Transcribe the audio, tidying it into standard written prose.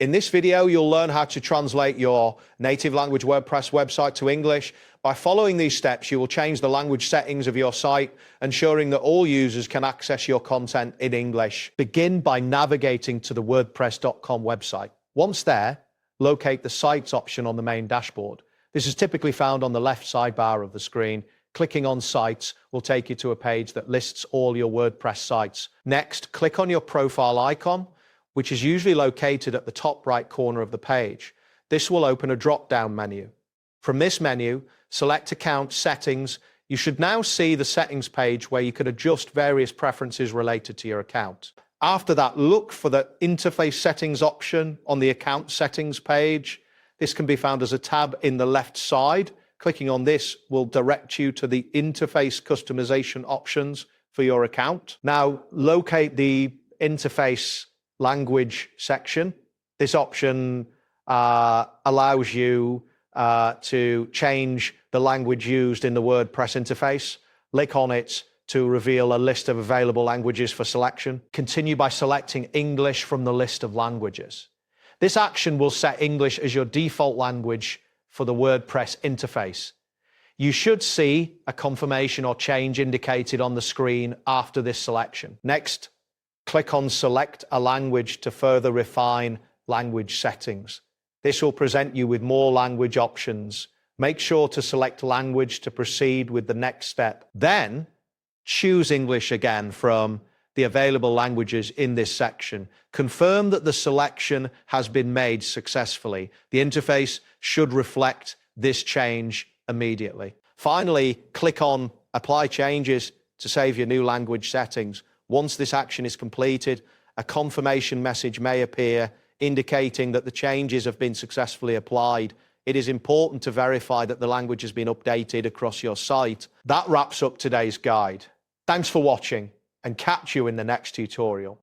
In this video, you'll learn how to translate your native language WordPress website to English. By following these steps, you will change the language settings of your site, ensuring that all users can access your content in English. Begin by navigating to the WordPress.com website. Once there, locate the Sites option on the main dashboard. This is typically found on the left sidebar of the screen. Clicking on Sites will take you to a page that lists all your WordPress sites. Next, click on your profile icon, which is usually located at the top right corner of the page. This will open a drop-down menu. From this menu, select Account Settings. You should now see the settings page where you can adjust various preferences related to your account. After that, look for the Interface Settings option on the Account Settings page. This can be found as a tab in the left side. Clicking on this will direct you to the Interface Customization options for your account. Now, locate the Interface Language section. This option allows you to change the language used in the WordPress interface. Click on it to reveal a list of available languages for selection. Continue by selecting English from the list of languages. This action will set English as your default language for the WordPress interface. You should see a confirmation or change indicated on the screen after this selection. Next, click on Select a Language to further refine language settings. This will present you with more language options. Make sure to select language to proceed with the next step. Then, choose English again from the available languages in this section. Confirm that the selection has been made successfully. The interface should reflect this change immediately. Finally, click on Apply Changes to save your new language settings. Once this action is completed, a confirmation message may appear indicating that the changes have been successfully applied. It is important to verify that the language has been updated across your site. That wraps up today's guide. Thanks for watching, and catch you in the next tutorial.